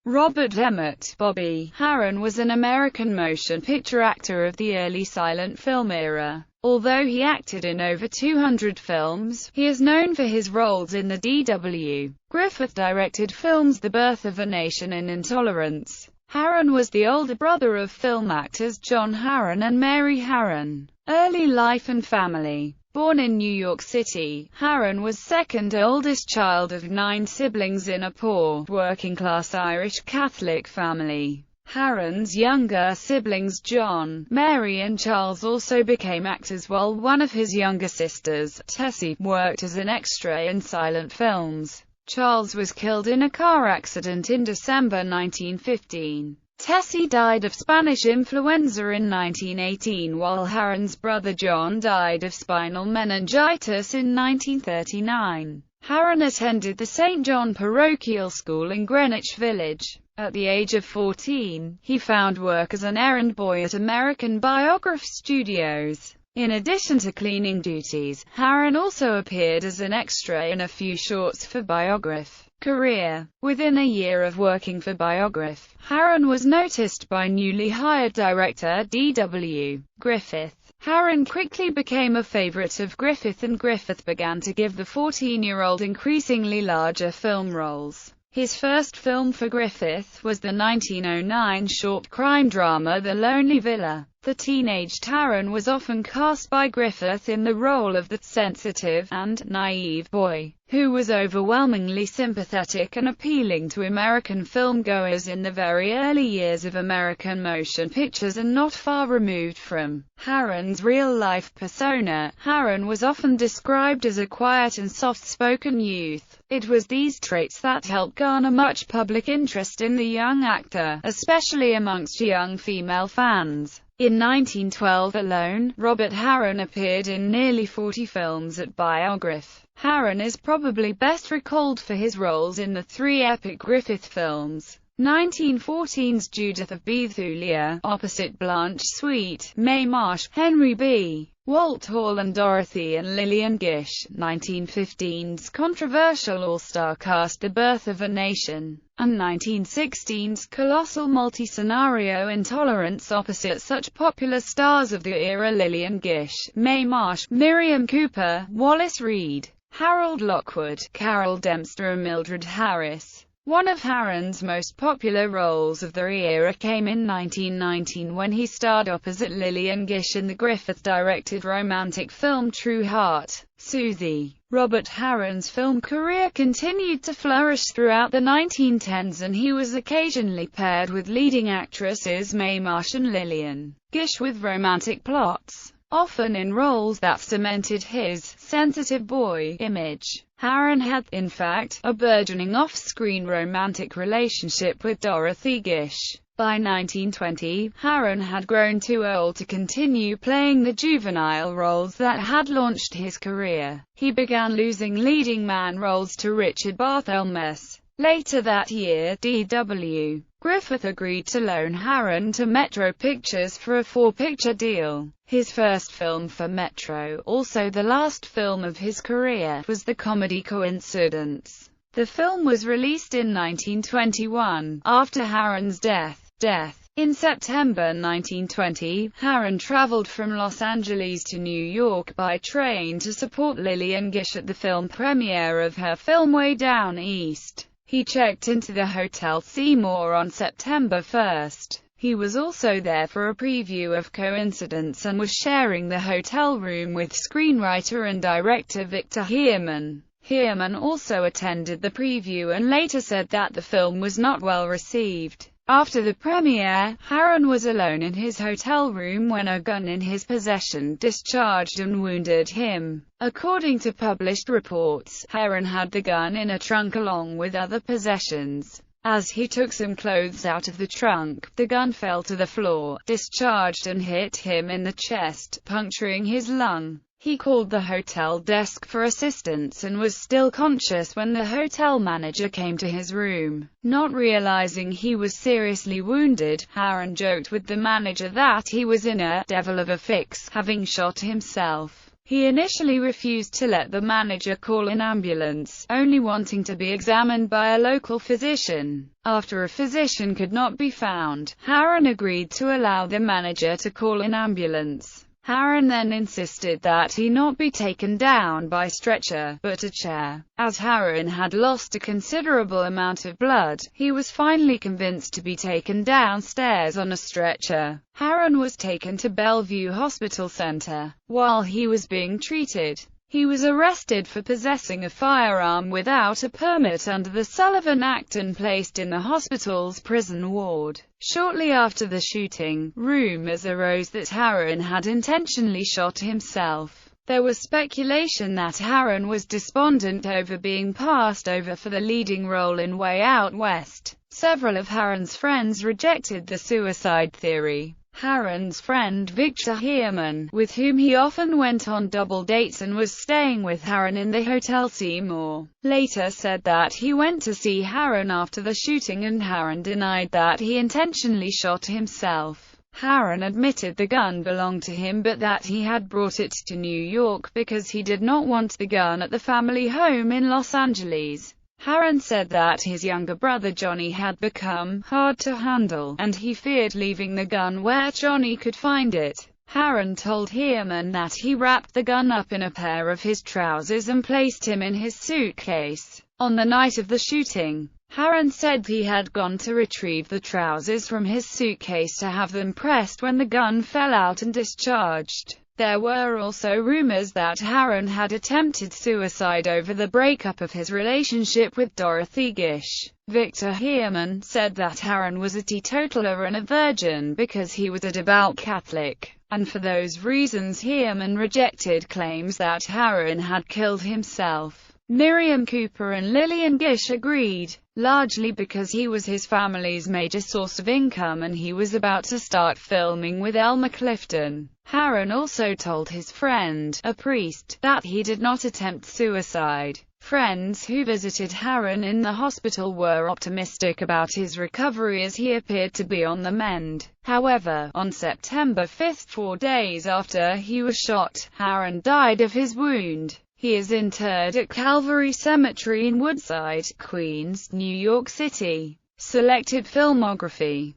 Robert Emmett Bobby Harron was an American motion picture actor of the early silent film era. Although he acted in over 200 films, he is known for his roles in the D.W. Griffith-directed films The Birth of a Nation and Intolerance. Harron was the older brother of film actors John Harron and Mary Harron. Early life and family. Born in New York City, Harron was second oldest child of 9 siblings in a poor, working-class Irish Catholic family. Harron's younger siblings John, Mary and Charles also became actors, while one of his younger sisters, Tessie, worked as an extra in silent films. Charles was killed in a car accident in December 1915. Tessie died of Spanish influenza in 1918, while Harron's brother John died of spinal meningitis in 1939. Harron attended the St. John Parochial School in Greenwich Village. At the age of 14, he found work as an errand boy at American Biograph Studios. In addition to cleaning duties, Harron also appeared as an extra in a few shorts for Biograph. Career. Within a year of working for Biograph, Harron was noticed by newly hired director D.W. Griffith. Harron quickly became a favorite of Griffith, and Griffith began to give the 14-year-old increasingly larger film roles. His first film for Griffith was the 1909 short crime drama The Lonely Villa. The teenaged Harron was often cast by Griffith in the role of the sensitive and naive boy, who was overwhelmingly sympathetic and appealing to American filmgoers in the very early years of American motion pictures and not far removed from Harron's real-life persona. Harron was often described as a quiet and soft-spoken youth. It was these traits that helped garner much public interest in the young actor, especially amongst young female fans. In 1912 alone, Robert Harron appeared in nearly 40 films at Biograph. Harron is probably best recalled for his roles in the 3 epic Griffith films. 1914's Judith of Bethulia, opposite Blanche Sweet, Mae Marsh, Henry B. Walthall and Dorothy and Lillian Gish. 1915's controversial all-star cast The Birth of a Nation, and 1916's colossal multi-scenario Intolerance opposite such popular stars of the era Lillian Gish, Mae Marsh, Miriam Cooper, Wallace Reid, Harold Lockwood, Carol Dempster and Mildred Harris. One of Harron's most popular roles of the era came in 1919 when he starred opposite Lillian Gish in the Griffith-directed romantic film True Heart, Susie. Robert Harron's film career continued to flourish throughout the 1910s, and he was occasionally paired with leading actresses Mae Marsh and Lillian Gish with romantic plots, often in roles that cemented his sensitive boy image. Harron had, in fact, a burgeoning off-screen romantic relationship with Dorothy Gish. By 1920, Harron had grown too old to continue playing the juvenile roles that had launched his career. He began losing leading man roles to Richard Barthelmess. Later that year, D.W. Griffith agreed to loan Harron to Metro Pictures for a 4-picture deal. His first film for Metro, also the last film of his career, was the comedy Coincidence. The film was released in 1921, after Harron's death. In September 1920, Harron traveled from Los Angeles to New York by train to support Lillian Gish at the film premiere of her film Way Down East. He checked into the Hotel Seymour on September 1. He was also there for a preview of Coincidence and was sharing the hotel room with screenwriter and director Victor Heerman. Heerman also attended the preview and later said that the film was not well received. After the premiere, Harron was alone in his hotel room when a gun in his possession discharged and wounded him. According to published reports, Harron had the gun in a trunk along with other possessions. As he took some clothes out of the trunk, the gun fell to the floor, discharged and hit him in the chest, puncturing his lung. He called the hotel desk for assistance and was still conscious when the hotel manager came to his room. Not realizing he was seriously wounded, Harron joked with the manager that he was in a devil of a fix, having shot himself. He initially refused to let the manager call an ambulance, only wanting to be examined by a local physician. After a physician could not be found, Harron agreed to allow the manager to call an ambulance. Harron then insisted that he not be taken down by stretcher, but a chair. As Harron had lost a considerable amount of blood, he was finally convinced to be taken downstairs on a stretcher. Harron was taken to Bellevue Hospital Center. While he was being treated, he was arrested for possessing a firearm without a permit under the Sullivan Act and placed in the hospital's prison ward. Shortly after the shooting, rumors arose that Harron had intentionally shot himself. There was speculation that Harron was despondent over being passed over for the leading role in Way Out West. Several of Harron's friends rejected the suicide theory. Harron's friend Victor Heerman, with whom he often went on double dates and was staying with Harron in the Hotel Seymour, later said that he went to see Harron after the shooting and Harron denied that he intentionally shot himself. Harron admitted the gun belonged to him but that he had brought it to New York because he did not want the gun at the family home in Los Angeles. Harron said that his younger brother Johnny had become hard to handle, and he feared leaving the gun where Johnny could find it. Harron told Heerman that he wrapped the gun up in a pair of his trousers and placed him in his suitcase. On the night of the shooting, Harron said he had gone to retrieve the trousers from his suitcase to have them pressed when the gun fell out and discharged. There were also rumors that Harron had attempted suicide over the breakup of his relationship with Dorothy Gish. Victor Heerman said that Harron was a teetotaler and a virgin because he was a devout Catholic, and for those reasons Heerman rejected claims that Harron had killed himself. Miriam Cooper and Lillian Gish agreed, largely because he was his family's major source of income and he was about to start filming with Elmer Clifton. Harron also told his friend, a priest, that he did not attempt suicide. Friends who visited Harron in the hospital were optimistic about his recovery as he appeared to be on the mend. However, on September 5, 4 days after he was shot, Harron died of his wound. He is interred at Calvary Cemetery in Woodside, Queens, New York City. Selected filmography.